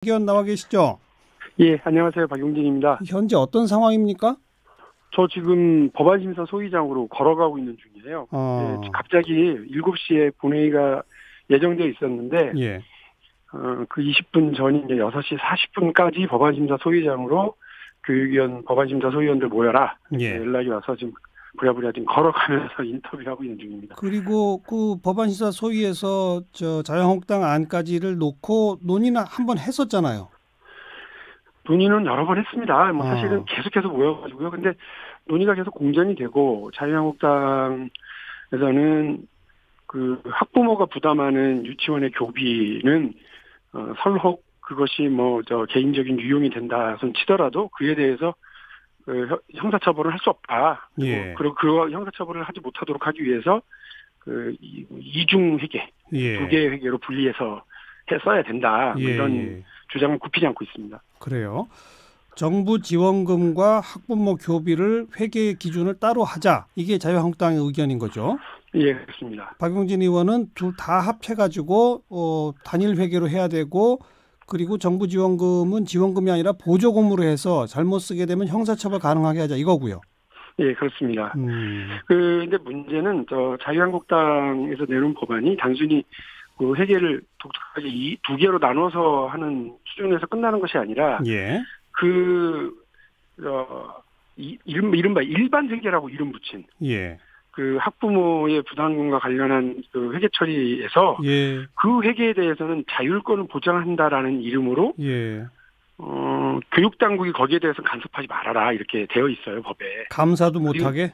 의견 나와 계시죠? 예, 안녕하세요. 박용진입니다. 현재 어떤 상황입니까? 저 지금 법안심사 소위장으로 걸어가고 있는 중이에요. 예, 어, 갑자기 7시에 본회의가 예정되어 있었는데, 예, 그 20분 전인 이제 6시 40분까지 법안심사 소위장으로 교육위원, 법안심사 소위원들 모여라. 이렇게 예. 연락이 와서 지금 부랴부랴 지금 걸어가면서 인터뷰하고 있는 중입니다. 그리고 그 법안심사 소위에서 자유한국당 안까지를 놓고 논의는 한번 했었잖아요. 논의는 여러 번 했습니다. 뭐 사실은 어, 계속해서 모여가지고요. 근데 논의가 계속 공전이 되고 자유한국당에서는 그 학부모가 부담하는 유치원의 교비는 설혹 그것이 뭐 저 개인적인 유용이 된다 손 치더라도 그에 대해서 그 형사처벌을 할 수 없다. 예, 그리고 그 형사처벌을 하지 못하도록 하기 위해서 그 이중 회계 두 예, 개의 회계로 분리해서 써야 된다. 예, 뭐 이런 예. 주장을 굽히지 않고 있습니다. 그래요. 정부 지원금과 학부모 교비를 회계 기준을 따로 하자. 이게 자유한국당의 의견인 거죠. 예, 그렇습니다. 박용진 의원은 둘 다 합해가지고 단일 회계로 해야 되고 그리고 정부 지원금은 지원금이 아니라 보조금으로 해서 잘못 쓰게 되면 형사처벌 가능하게 하자 이거고요. 예, 그렇습니다. 음, 근데 문제는 저 자유한국당에서 내놓은 법안이 단순히 그 회계를 독특하게 이 두 개로 나눠서 하는 수준에서 끝나는 것이 아니라 예, 그 이른바 일반 회계라고 이름 붙인 예, 그 학부모의 부담금과 관련한 그 회계 처리에서 예, 그 회계에 대해서는 자율권을 보장한다라는 이름으로 예. 교육 당국이 거기에 대해서 간섭하지 말아라 이렇게 되어 있어요 법에. 감사도 그리고 못하게.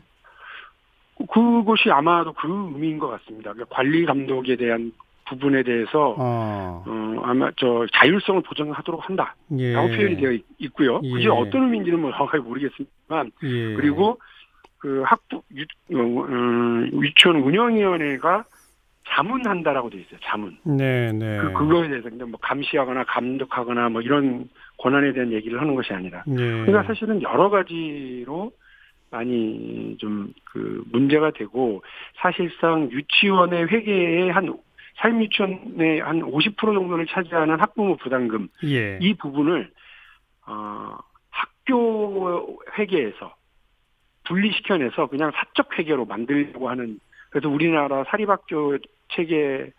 그것이 아마도 그 의미인 것 같습니다. 그러니까 관리 감독에 대한 부분에 대해서 어, 아마 저 자율성을 보장하도록 한다라고 표현이 예, 되어 있고요. 그게 예, 어떤 의미인지는 뭐 정확하게 모르겠지만 예, 그리고 그 유치원 운영위원회가 자문한다라고 되어 있어요. 자문. 네, 네, 그거에 대해서 그냥 뭐 감시하거나 감독하거나 뭐 이런 권한에 대한 얘기를 하는 것이 아니라. 그러니까 예, 사실은 여러 가지로 많이 좀 그 문제가 되고 사실상 유치원의 회계의 사립유치원의 한 50% 정도를 차지하는 학부모 부담금 예. 이 부분을 학교 회계에서 분리시켜내서 그냥 사적 회계로 만들려고 하는 그래서 우리나라 사립학교 체계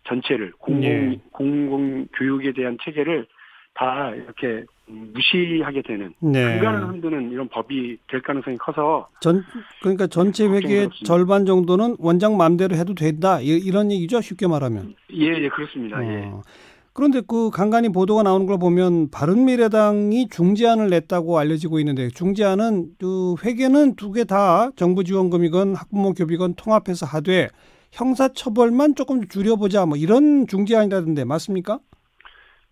전체를 예. 공공 교육에 대한 체계를 다 이렇게 무시하게 되는 근간을 네. 흔드는 이런 법이 될 가능성이 커서 그러니까 전체 회계의 걱정스럽습니다. 절반 정도는 원장 마음대로 해도 된다. 이런 얘기죠. 쉽게 말하면. 예, 예, 그렇습니다. 예. 어. 그런데 그 간간히 보도가 나오는 걸 보면 바른미래당이 중재안을 냈다고 알려지고 있는데 중재안은 그 회계는 두 개 다 정부 지원금이건 학부모 교비건 통합해서 하되 형사처벌만 조금 줄여보자 뭐 이런 중재안이라던데 맞습니까?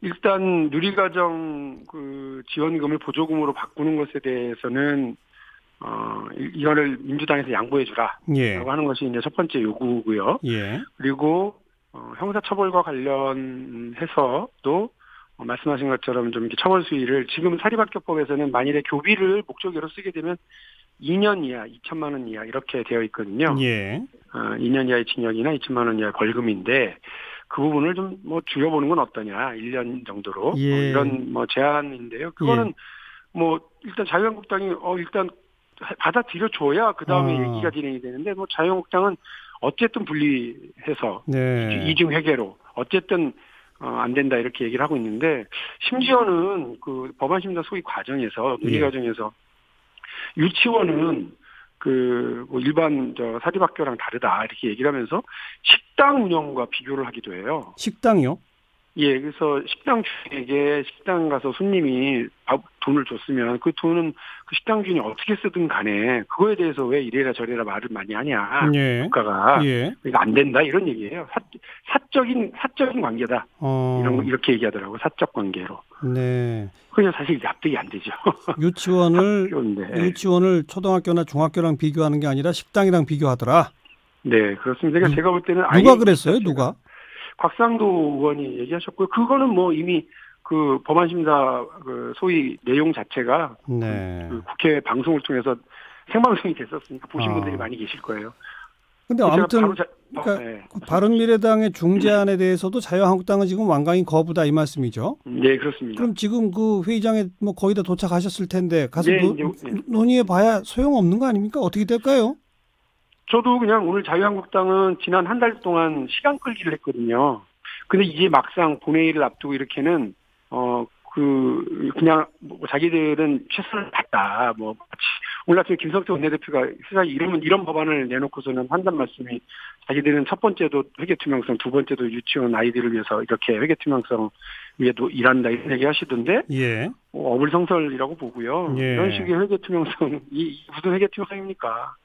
일단 누리과정 그 지원금을 보조금으로 바꾸는 것에 대해서는 이거를 민주당에서 양보해 예. 주라라고 하는 것이 이제 첫 번째 요구고요. 예. 그리고 형사처벌과 관련해서도 말씀하신 것처럼 좀 이렇게 처벌 수위를 지금 사립학교법에서는 만일에 교비를 목적으로 쓰게 되면 2년 이하, 2천만 원 이하 이렇게 되어 있거든요. 예. 2년 이하의 징역이나 2천만 원 이하의 벌금인데 그 부분을 좀 뭐 줄여보는 건 어떠냐, 1년 정도로 예. 이런 뭐 제안인데요. 예. 그거는 뭐 일단 자유한국당이 일단 받아들여 줘야 그 다음에 아, 얘기가 진행이 되는데 뭐 자유한국당은 어쨌든 분리해서 네. 이중 회계로 어쨌든 안 된다 이렇게 얘기를 하고 있는데 심지어는 그 법안심사 소위 과정에서 논의 예. 과정에서 유치원은 뭐 일반 사립학교랑 다르다 이렇게 얘기를 하면서 식당 운영과 비교를 하기도 해요. 식당이요? 예, 그래서 식당 주인에게 식당 가서 손님이 돈을 줬으면 그 돈은 그 식당 주인이 어떻게 쓰든 간에 그거에 대해서 왜 이래라 저래라 말을 많이 하냐 예. 국가가 예. 이거 안 된다 이런 얘기예요. 사적인 관계다 어, 이렇게 얘기하더라고 사적 관계로. 네. 그냥 사실 납득이 안 되죠. 유치원을 학교인데. 유치원을 초등학교나 중학교랑 비교하는 게 아니라 식당이랑 비교하더라. 네, 그렇습니다. 그러니까 제가 볼 때는 아예 누가 그랬어요? 누가? 곽상도 의원이 얘기하셨고요. 그거는 뭐 이미 그 법안심사 그 소위 내용 자체가 네. 그 국회 방송을 통해서 생방송이 됐었으니까 보신 분들이 아, 많이 계실 거예요. 근데 아무튼 바로 그러니까 네. 바른미래당의 중재안에 대해서도 자유한국당은 지금 완강히 거부다 이 말씀이죠. 네, 그렇습니다. 그럼 지금 그 회의장에 뭐 거의 다 도착하셨을 텐데 가서 네, 논의해 봐야 소용없는 거 아닙니까? 어떻게 될까요? 저도 그냥 오늘 자유한국당은 지난 한 달 동안 시간 끌기를 했거든요. 근데 이제 막상 본회의를 앞두고 이렇게는 그냥 뭐 자기들은 최선을 다했다. 뭐 오늘 아침에 김성태 원내대표가 회사 이런 법안을 내놓고서는 한단 말씀이 자기들은 첫 번째도 회계투명성, 두 번째도 유치원 아이들을 위해서 이렇게 회계투명성 위에도 일한다 이런 얘기 하시던데 예. 어불성설이라고 보고요. 예. 이런 식의 회계투명성 이 무슨 회계투명성입니까?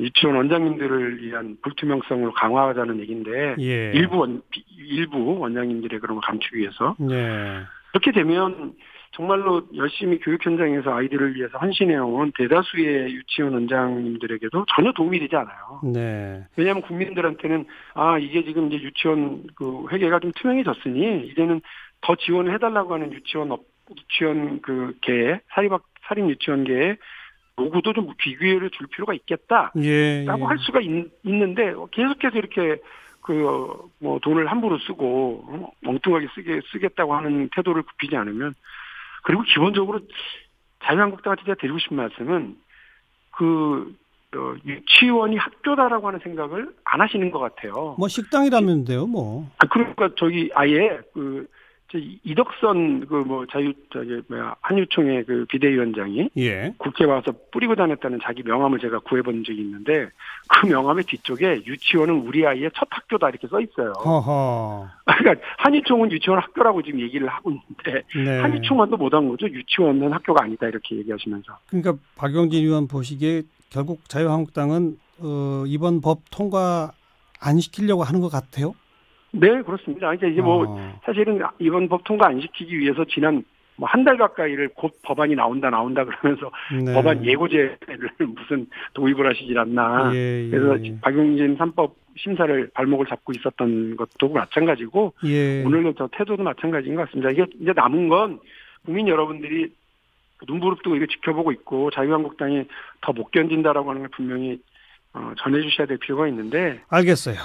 유치원 원장님들을 위한 불투명성을 강화하자는 얘기인데 예. 일부 원장님들의 그런 걸 감추기 위해서 예. 그렇게 되면 정말로 열심히 교육 현장에서 아이들을 위해서 헌신해온 대다수의 유치원 원장님들에게도 전혀 도움이 되지 않아요. 네. 왜냐하면 국민들한테는 이게 지금 이제 유치원 그 회계가 좀 투명해졌으니 이제는 더 지원을 해달라고 하는 유치원 그 계 사립 유치원계에 요구도 좀 비교를 줄 필요가 있겠다라고 예. 할 수가 있는데 계속해서 이렇게 뭐 돈을 함부로 쓰고 엉뚱하게 쓰겠다고 하는 태도를 굽히지 않으면 그리고 기본적으로 자유한국당한테 제가 드리고 싶은 말씀은 유치원이 학교다라고 하는 생각을 안 하시는 것 같아요. 뭐 식당이라면 돼요, 뭐. 그러니까 아예 이덕선 한유총의 그 비대위원장이 예. 국회에 와서 뿌리고 다녔다는 자기 명함을 제가 구해본 적이 있는데 그 명함의 뒤쪽에 유치원은 우리 아이의 첫 학교다 이렇게 써 있어요. 허허. 그러니까 한유총은 유치원 학교라고 지금 얘기를 하고 있는데 네. 한유총만도 못한 거죠. 유치원은 학교가 아니다 이렇게 얘기하시면서. 그러니까 박용진 의원 보시기에 결국 자유한국당은 이번 법 통과 안 시키려고 하는 것 같아요. 네, 그렇습니다. 이제 사실은 이번 법 통과 안 시키기 위해서 지난 한 달 가까이를 곧 법안이 나온다 그러면서 네. 법안 예고제를 무슨 도입을 하시질 않나. 예. 그래서 박용진 3법 심사를 발목을 잡고 있었던 것도 마찬가지고 예. 오늘은 저 태도도 마찬가지인 것 같습니다. 이게 이제 남은 건 국민 여러분들이 눈부릅 뜨고 이거 지켜보고 있고 자유한국당이 더 못 견딘다라고 하는 걸 분명히 전해주셔야 될 필요가 있는데. 알겠어요.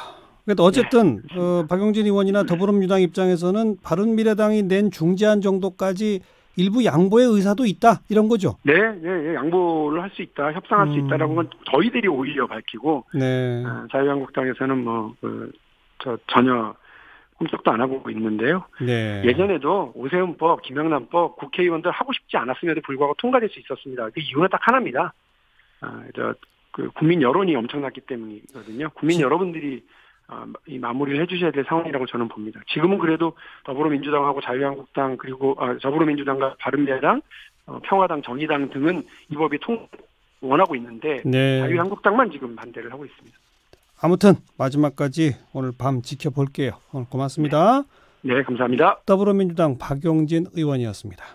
그러니까 어쨌든 네, 박용진 의원이나 더불어민주당 입장에서는 바른미래당이 낸 중재안 정도까지 일부 양보의 의사도 있다 이런 거죠. 네, 양보를 할 수 있다, 협상할 수 있다라는 건 저희들이 오히려 밝히고 네. 자유한국당에서는 전혀 꿈쩍도 안 하고 있는데요. 네. 예전에도 오세훈법, 김영란법 국회의원들 하고 싶지 않았음에도 불구하고 통과될 수 있었습니다. 그 이유는 딱 하나입니다. 국민 여론이 엄청났기 때문이거든요. 국민 여러분들이 이 마무리를 해주셔야 될 상황이라고 저는 봅니다. 지금은 그래도 더불어민주당하고 자유한국당 그리고 더불어민주당과 바른미래당, 평화당, 정의당 등은 이 법이 원하고 있는데 네. 자유한국당만 지금 반대를 하고 있습니다. 아무튼 마지막까지 오늘 밤 지켜볼게요. 오늘 고맙습니다. 네, 감사합니다. 더불어민주당 박용진 의원이었습니다.